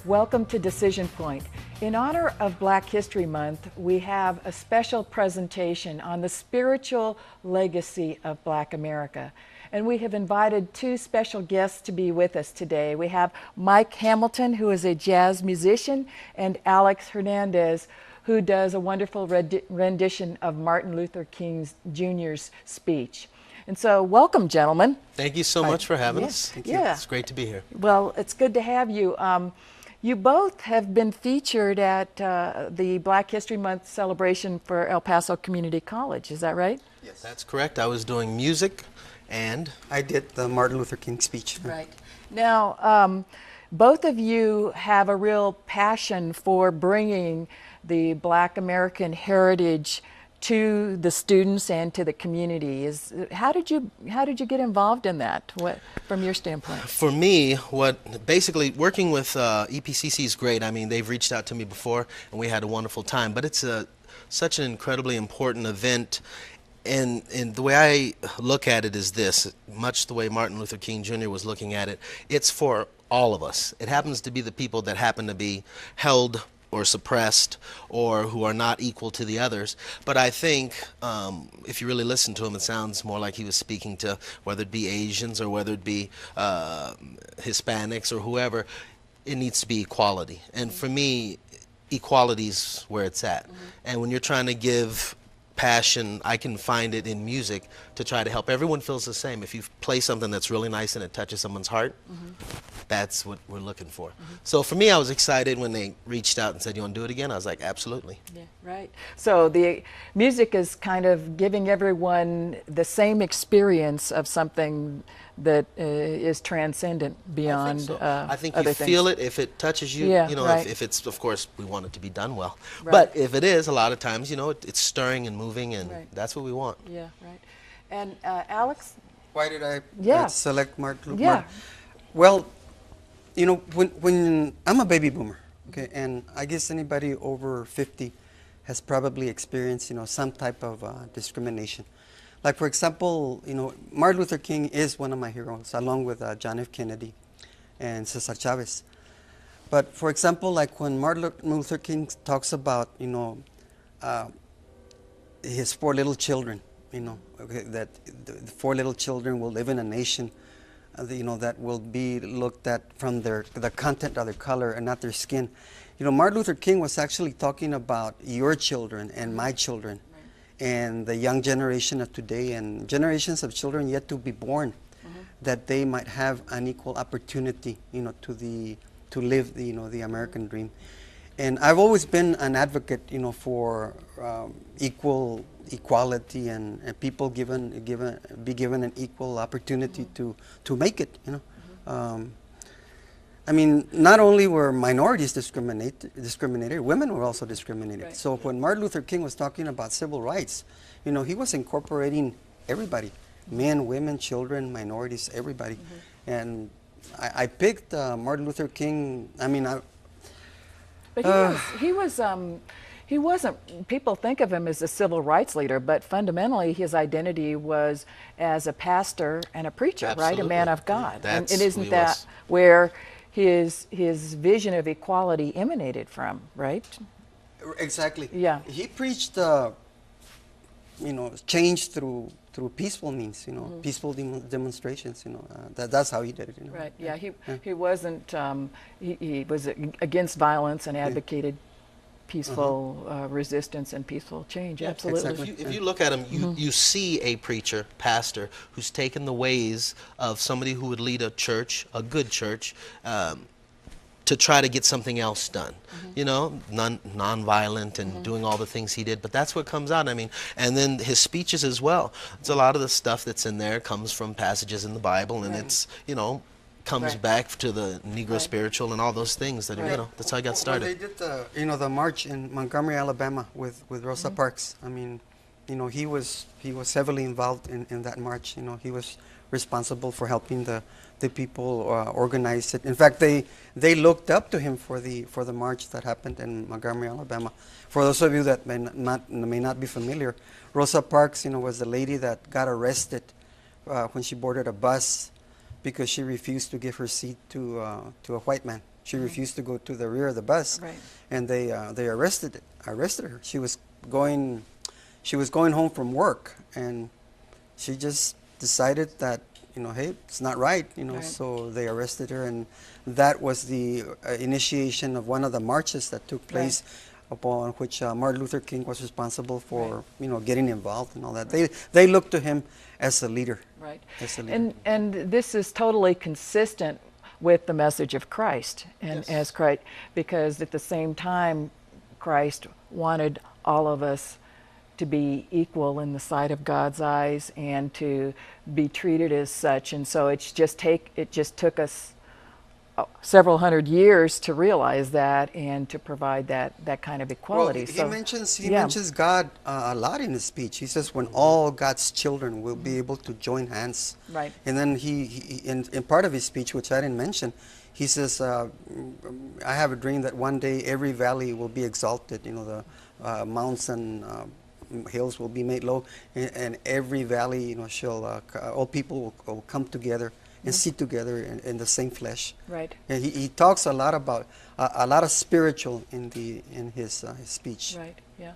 Welcome to Decision Point. In honor of Black History Month, we have a special presentation on the spiritual legacy of Black America. And we have invited two special guests to be with us today. We have Mike Hamilton, who is a jazz musician, and Alex Hernandez, who does a wonderful rendition of Martin Luther King Jr.'s speech. And so, welcome, gentlemen. Thank you so much for having us. Thank you. It's great to be here. Well, it's good to have you. You both have been featured at the Black History Month celebration for El Paso Community College. Is that right? Yes, that's correct. I was doing music, and I did the Martin Luther King speech. Right. Now, both of you have a real passion for bringing the Black American heritage to the students and to the community. How did you get involved in that? What, from your standpoint? For me, basically working with EPCC is great. I mean, they've reached out to me before, and we had a wonderful time. But it's such an incredibly important event. And the way I look at it is this, much the way Martin Luther King Jr. was looking at it, it's for all of us. It happens to be the people that happen to be held or suppressed or who are not equal to the others. But I think if you really listen to him, it sounds more like he was speaking to whether it be Asians or whether it be Hispanics or whoever. It needs to be equality. And for me, equality is where it's at. And when you're trying to give passion, I can find it in music to try to help. Everyone feels the same. If you play something that's really nice and it touches someone's heart, that's what we're looking for. So for me, I was excited when they reached out and said, "You want to do it again?" I was like, absolutely. Yeah, right. So the music is kind of giving everyone the same experience of something that is transcendent beyond I think other you things. feel it if it touches you. Yeah, you know, right. if it's, of course, we want it to be done well. Right. But if it is, a lot of times, you know, it's stirring and moving, and Right. that's what we want. Yeah, right. And Alex? Why did I Yeah. select Martin Luther? Yeah. Well, you know, when I'm a baby boomer, okay, and I guess anybody over 50 has probably experienced, you know, some type of discrimination. Like, for example, you know, Martin Luther King is one of my heroes, along with John F. Kennedy and Cesar Chavez. But, for example, like when Martin Luther King talks about, you know, his 4 little children, you know, okay, that the 4 little children will live in a nation, you know, that will be looked at from the content of their color and not their skin. You know, Martin Luther King was actually talking about your children and my children, and the young generation of today and generations of children yet to be born, that they might have an equal opportunity, you know, to live the, you know, the American dream. And I've always been an advocate, you know, for equality and people be given an equal opportunity to make it, you know. I mean, not only were minorities discriminated, women were also discriminated. Right. So when Martin Luther King was talking about civil rights, you know, he was incorporating everybody, men, women, children, minorities, everybody. And I picked Martin Luther King. I mean, But he wasn't, people think of him as a civil rights leader, but fundamentally his identity was as a pastor and a preacher, right? A Absolutely. man of God. That's and who isn't he that was. where his vision of equality emanated from, right? exactly. Yeah. He preached, you know, change through peaceful means, you know, peaceful demonstrations, you know. That's how he did it, you know. Right, yeah, he wasn't, he was against violence and advocated peaceful resistance and peaceful change, Yeah, absolutely. exactly. If you look at him, you see a preacher, pastor, who's taken the ways of somebody who would lead a church, a good church, to try to get something else done. You know, non-violent and doing all the things he did. But that's what comes out, I mean. And then his speeches as well. It's a lot of the stuff that's in there comes from passages in the Bible, and it's, you know, comes Right. back to the Negro Right. spiritual and all those things that, you know, that's how I got When started. they did the, you know, the march in Montgomery, Alabama with Rosa Parks, I mean, you know, he was heavily involved in that march. You know, he was responsible for helping the people organize it. In fact, they looked up to him for the march that happened in Montgomery, Alabama. For those of you that may not be familiar, Rosa Parks, you know, was the lady that got arrested when she boarded a bus because she refused to give her seat to a white man. She refused to go to the rear of the bus, Right. and they arrested her. She was going home from work, and she just decided that, hey, it's not right, Right. So they arrested her, and that was the initiation of one of the marches that took place, upon which Martin Luther King was responsible for, getting involved and all that. They looked to him as a leader. Right. As a leader. And this is totally consistent with the message of Christ, and Yes. as Christ, because at the same time, Christ wanted all of us to be equal in the sight of God's eyes and to be treated as such. And so it just took us several hundred years to realize that and to provide that kind of equality. Well, he mentions God a lot in his speech. He says when all God's children will be able to join hands. Right. And then in part of his speech, which I didn't mention, he says, I have a dream that one day every valley will be exalted. The mountains and hills will be made low, and every valley, all people will come together and sit together in the same flesh. Right. And he talks a lot about a lot of spiritual in his speech. Right, yeah.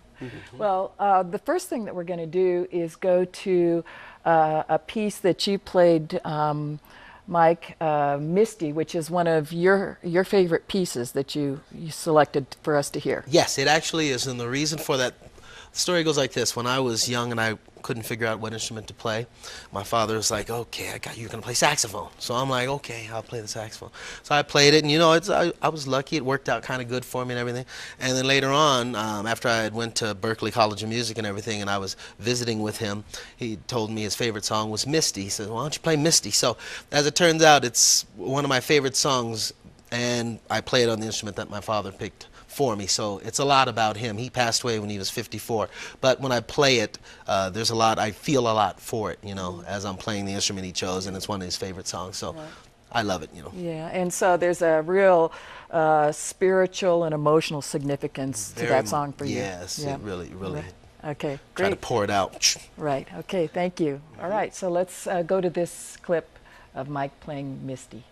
Well, the first thing that we're going to do is go to a piece that you played, Mike, Misty, which is one of your favorite pieces that you selected for us to hear. Yes, it actually is, and the reason for that, the story goes like this. When I was young and I couldn't figure out what instrument to play, my father was like, okay, you're going to play saxophone. So I'm like, okay, I'll play the saxophone. So I played it, and I was lucky. It worked out kind of good for me and everything. And then later on, after I had went to Berklee College of Music and everything, and I was visiting with him, he told me his favorite song was Misty. He said, why don't you play Misty? So as it turns out, it's one of my favorite songs, and I play it on the instrument that my father picked for me. So it's a lot about him. He passed away when he was 54. But when I play it, there's a lot, I feel a lot for it, as I'm playing the instrument he chose, and it's one of his favorite songs. So I love it, Yeah, and so there's a real spiritual and emotional significance to that song for you. Yes, Yeah. it really. Okay, Try to great. pour it out. Right, okay, thank you. All right, so let's go to this clip of Mike playing Misty.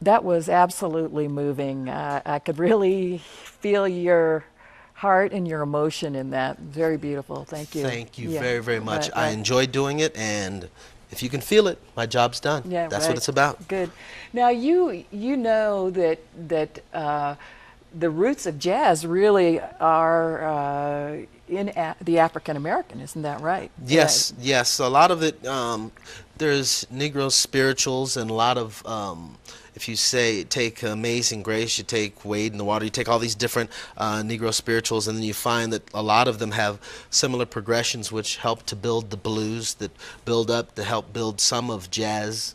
that was absolutely moving. I could really feel your heart and your emotion in that. Very beautiful. Thank you. Thank you Yeah. very, very much. Right, I right. enjoyed doing it, and if you can feel it, my job's done. Yeah, That's right. what it's about. Good. Now you know that the roots of jazz really are in the African American, isn't that right? Yes, yes. A lot of it, there's Negro spirituals, and a lot of, if you say, take Amazing Grace, you take Wade in the Water, you take all these different Negro spirituals, and then you find that a lot of them have similar progressions which help to build the blues, that build up to help build some of jazz.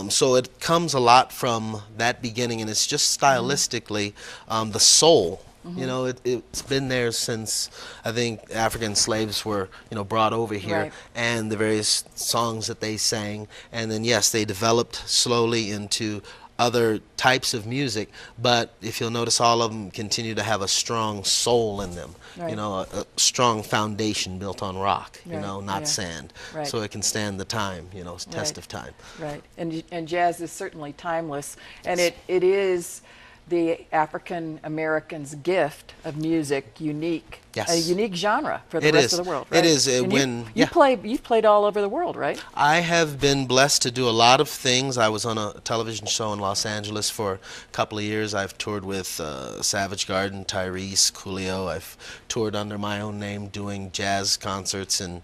So it comes a lot from that beginning, and it's just stylistically the soul. You know, it's been there since, I think, African slaves were, you know, brought over here, Right. and the various songs that they sang. And then, yes, they developed slowly into other types of music, but if you'll notice, all of them continue to have a strong soul in them. Right. You know, a strong foundation built on rock, you Right, know, not yeah. sand. Right. So it can stand the time, you know, test Right. of time. Right. And jazz is certainly timeless, and it is the African American's gift of music, unique. Yes. A unique genre for the It rest is. of the world. It Right? is, And when- you've yeah. played all over the world, right? I have been blessed to do a lot of things. I was on a television show in Los Angeles for a couple of years. I've toured with Savage Garden, Tyrese, Coolio. I've toured under my own name doing jazz concerts, and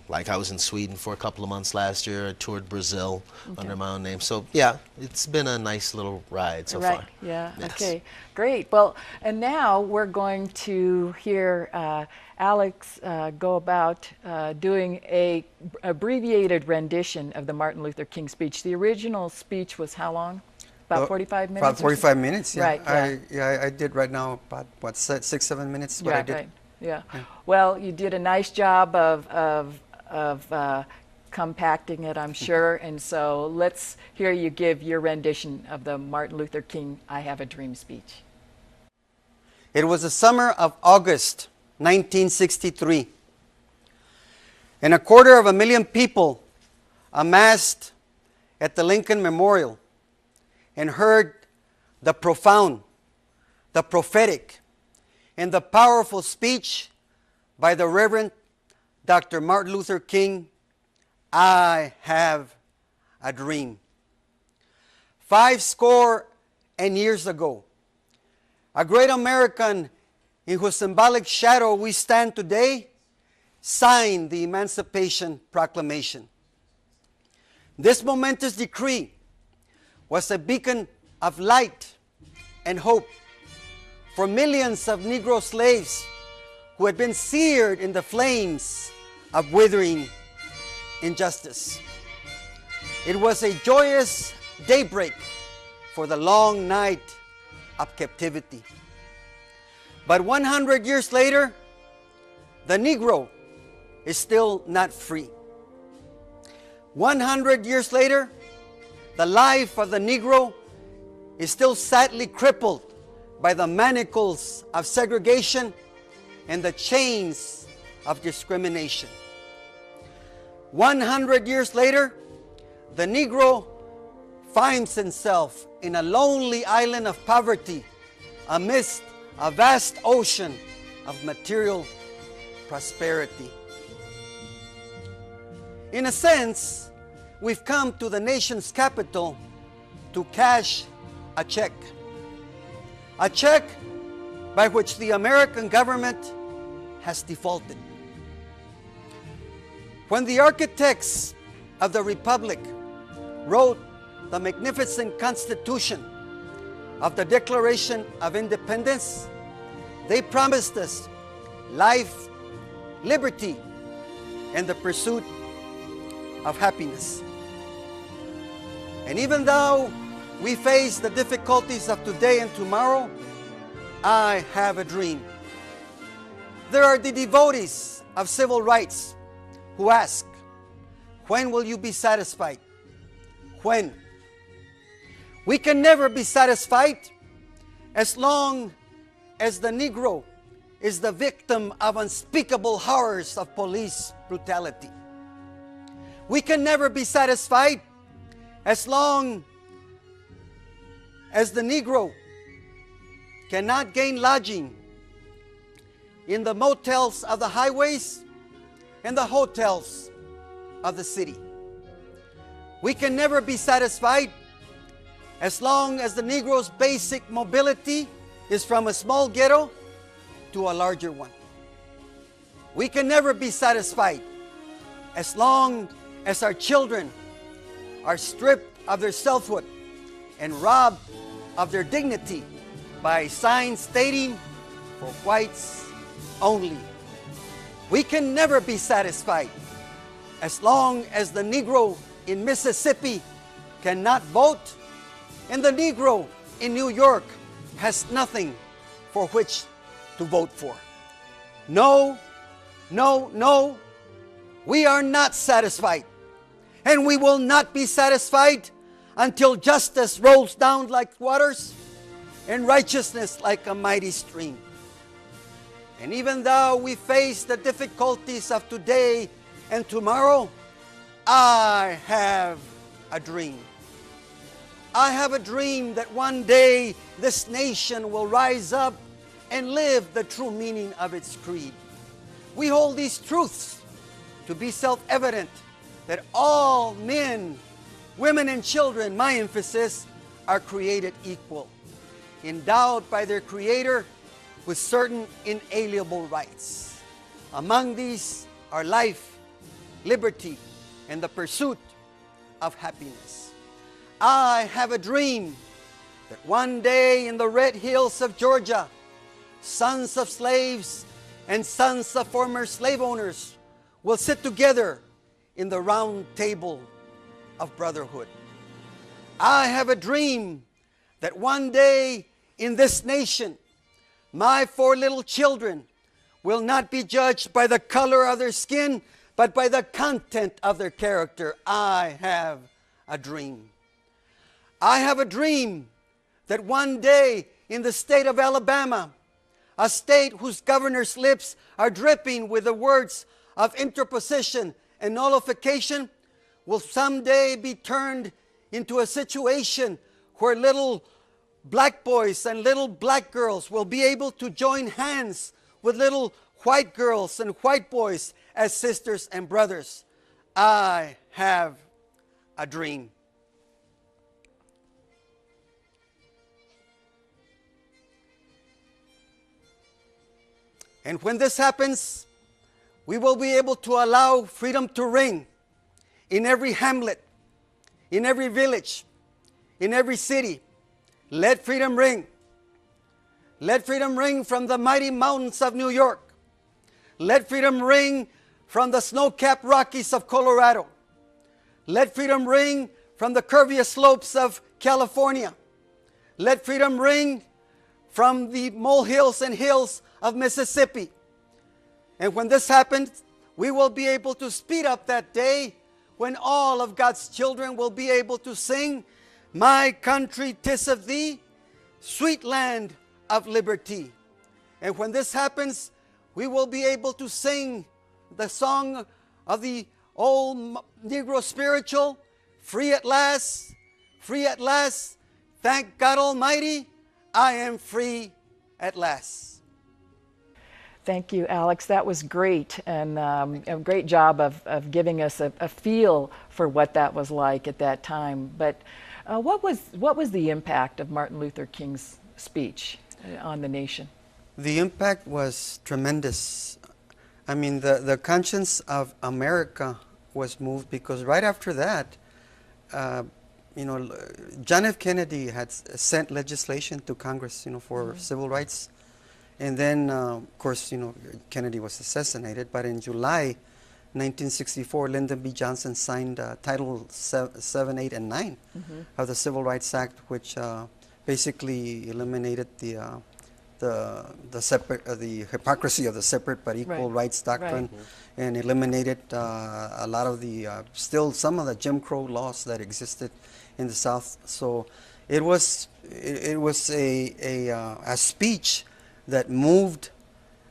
like I was in Sweden for a couple of months last year. I toured Brazil under my own name. So yeah, it's been a nice little ride so Right. far. Yeah. Yes. Okay. Great. Well, and now we're going to hear Alex go about doing a abbreviated rendition of the Martin Luther King speech. The original speech was how long? About 45 minutes. About or 45 minutes, yeah. Right. Yeah. I did right now about, what, 6-7 minutes, what I Right. did. Right. Yeah. Well, you did a nice job of compacting it, I'm sure. And so let's hear you give your rendition of the Martin Luther King "I Have a Dream" speech. It was the summer of August 1963, and 250,000 people amassed at the Lincoln Memorial and heard the profound, the prophetic, and the powerful speech by the Reverend Dr. Martin Luther King, "I have a dream." 50 years ago, a great American in whose symbolic shadow we stand today signed the Emancipation Proclamation. This momentous decree was a beacon of light and hope for millions of Negro slaves who had been seared in the flames of withering injustice. It was a joyous daybreak for the long night of captivity. But 100 years later, the Negro is still not free. 100 years later, the life of the Negro is still sadly crippled by the manacles of segregation and the chains of discrimination. 100 years later, the Negro finds himself in a lonely island of poverty amidst a vast ocean of material prosperity. In a sense, we've come to the nation's capital to cash a check by which the American government has defaulted. When the architects of the Republic wrote the magnificent Constitution of the Declaration of Independence, they promised us life, liberty, and the pursuit of happiness. And even though we face the difficulties of today and tomorrow, I have a dream. There are the devotees of civil rights who ask, when will you be satisfied? When? We can never be satisfied as long as the Negro is the victim of unspeakable horrors of police brutality. We can never be satisfied as long as the Negro cannot gain lodging in the motels of the highways and the hotels of the city. We can never be satisfied as long as the Negro's basic mobility is from a small ghetto to a larger one. We can never be satisfied as long as our children are stripped of their selfhood and robbed of their dignity by signs stating, "For whites only." We can never be satisfied as long as the Negro in Mississippi cannot vote and the Negro in New York has nothing for which to vote for. No, no, no, we are not satisfied, and we will not be satisfied until justice rolls down like waters and righteousness like a mighty stream. And even though we face the difficulties of today and tomorrow, I have a dream. I have a dream that one day this nation will rise up and live the true meaning of its creed. We hold these truths to be self-evident, that all men, women, and children, my emphasis, are created equal, endowed by their Creator with certain inalienable rights. Among these are life, liberty, and the pursuit of happiness. I have a dream that one day in the red hills of Georgia, sons of slaves and sons of former slave owners will sit together in the round table of brotherhood. I have a dream that one day in this nation, my 4 little children will not be judged by the color of their skin, but by the content of their character. I have a dream. I have a dream that one day in the state of Alabama, a state whose governor's lips are dripping with the words of interposition and nullification, will someday be turned into a situation where little black boys and little black girls will be able to join hands with little white girls and white boys as sisters and brothers. I have a dream. And when this happens, we will be able to allow freedom to ring in every hamlet, in every village, in every city. Let freedom ring. Let freedom ring from the mighty mountains of New York. Let freedom ring from the snow-capped Rockies of Colorado. Let freedom ring from the curviest slopes of California. Let freedom ring from the molehills and hills of Mississippi. And when this happens, we will be able to speed up that day when all of God's children will be able to sing, "My country, 'tis of thee, sweet land of liberty." And when this happens, we will be able to sing the song of the old Negro spiritual, free at last, thank God Almighty, I am free at last. Thank you, Alex. That was great, and a great job of giving us a feel for what that was like at that time. But what was the impact of Martin Luther King's speech on the nation? The impact was tremendous. I mean, the conscience of America was moved, because right after that, John F. Kennedy had sent legislation to Congress, for civil rights. And then, of course, Kennedy was assassinated. But in July 1964, Lyndon B. Johnson signed Title 7, 8, and 9 of the Civil Rights Act, which basically eliminated the hypocrisy of the separate but equal rights doctrine, and eliminated a lot of the still some of the Jim Crow laws that existed in the South. So it was a speech that moved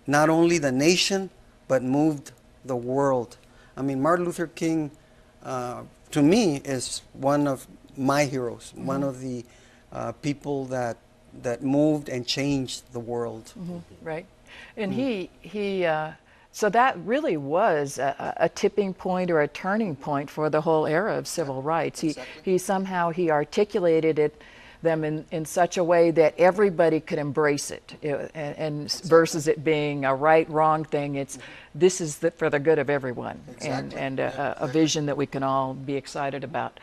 not only the nation but moved the world. I mean, Martin Luther King, to me, is one of my heroes, one of the people that moved and changed the world. Right. And so that really was a tipping point or a turning point for the whole era of civil rights. He somehow articulated them in such a way that everybody could embrace it, and versus it being a right, wrong thing, this is for the good of everyone, and a vision that we can all be excited about.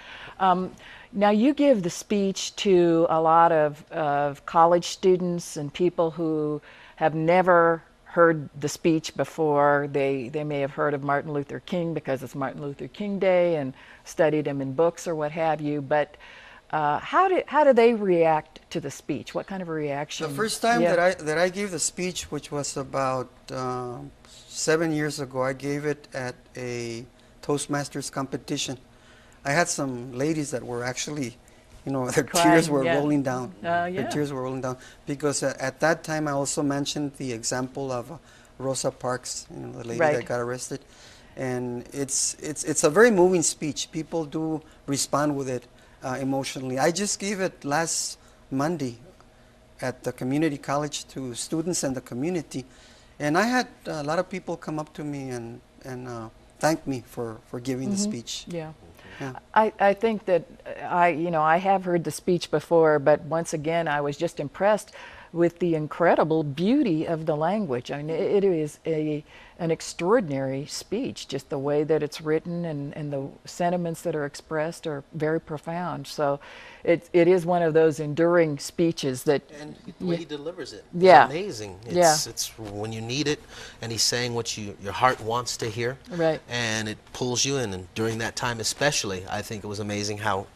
Now you give the speech to a lot of college students and people who have never heard the speech before. They may have heard of Martin Luther King because it's Martin Luther King Day and studied him in books or what have you, but how do they react to the speech? What kind of a reaction? The first time that I gave the speech, which was about 7 years ago, I gave it at a Toastmasters competition. I had some ladies that were actually, their tears were rolling down. Their tears were rolling down because at that time I also mentioned the example of Rosa Parks, the lady that got arrested, and it's a very moving speech. People do respond with it emotionally. I just gave it last Monday at the community college to students and the community, and I had a lot of people come up to me and thank me for giving the speech. Yeah. I think that I have heard the speech before, but once again I was just impressed with the incredible beauty of the language. I mean, it is an extraordinary speech, just the way that it's written and the sentiments that are expressed are very profound. So it is one of those enduring speeches that... And the way he delivers it is amazing. It's when you need it, and he's saying what your heart wants to hear. Right. And it pulls you in, and during that time especially, I think it was amazing how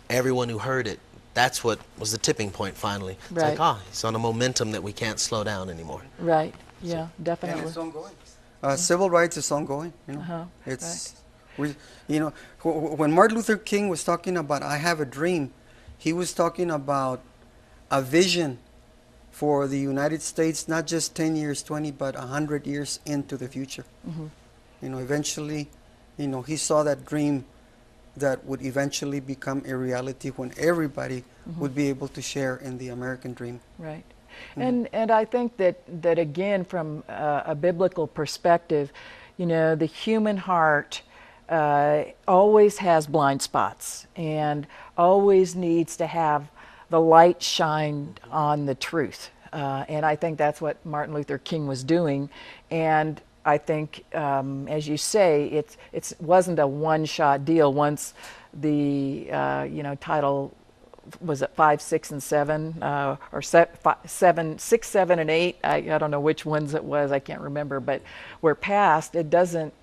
everyone who heard it, that's what was the tipping point finally. It's like, it's on a momentum that we can't slow down anymore. Right, yeah, definitely. And it's ongoing. Civil rights is ongoing, when Martin Luther King was talking about I have a dream, he was talking about a vision for the United States, not just 10 years, 20, but 100 years into the future. Eventually, he saw that dream that would eventually become a reality when everybody would be able to share in the American dream. Right. And I think that again, from a biblical perspective, the human heart always has blind spots and always needs to have the light shine on the truth. And I think that's what Martin Luther King was doing. And I think, as you say, it wasn't a one-shot deal. Once the title, was it 5, 6, and 7, or 7, 6, 7, and 8? I don't know which ones it was. I can't remember. But were passed. It doesn't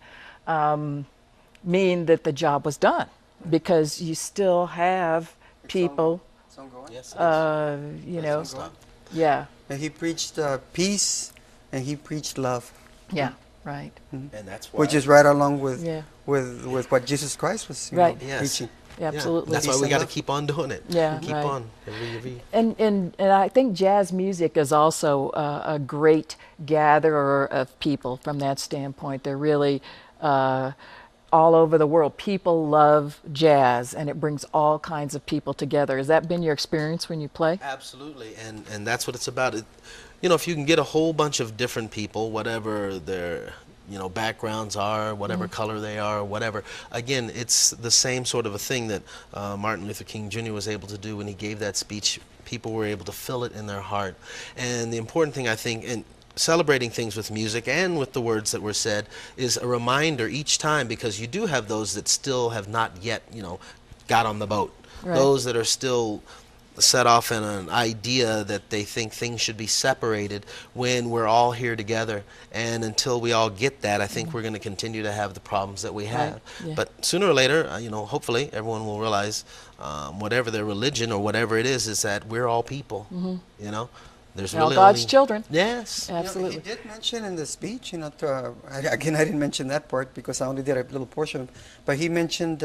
mean that the job was done, because you still have people. It's ongoing. Yes, Yeah. And he preached peace, and he preached love. Yeah. Right. And that's why, which is right along with what Jesus Christ was preaching. Yeah, absolutely. That's why we got to keep on doing it. Yeah, keep on. And I think jazz music is also a great gatherer of people from that standpoint. They're really all over the world. People love jazz, and it brings all kinds of people together. Has that been your experience when you play? Absolutely, and that's what it's about. If you can get a whole bunch of different people, whatever their backgrounds are, whatever color they are, whatever. Again, it's the same sort of a thing that Martin Luther King Jr. was able to do when he gave that speech. People were able to feel it in their heart. And the important thing, I think, in celebrating things with music and with the words that were said, is a reminder each time, because you do have those that still have not yet, got on the boat. Right. Those that are still set off in an idea that they think things should be separated when we're all here together. And until we all get that, I think we're going to continue to have the problems that we have. Right. Yeah. But sooner or later, hopefully everyone will realize, whatever their religion or whatever it is that we're all people. There's all really God's only children. Yes. Absolutely. He did mention in the speech, again, I didn't mention that part because I only did a little portion, but he mentioned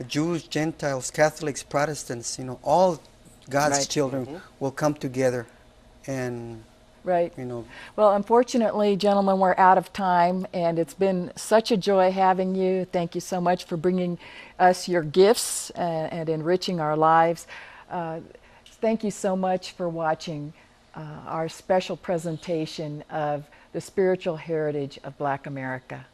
Jews, Gentiles, Catholics, Protestants, all God's children will come together and, Well, unfortunately, gentlemen, we're out of time, and it's been such a joy having you. Thank you so much for bringing us your gifts and enriching our lives. thank you so much for watching our special presentation of the spiritual heritage of Black America.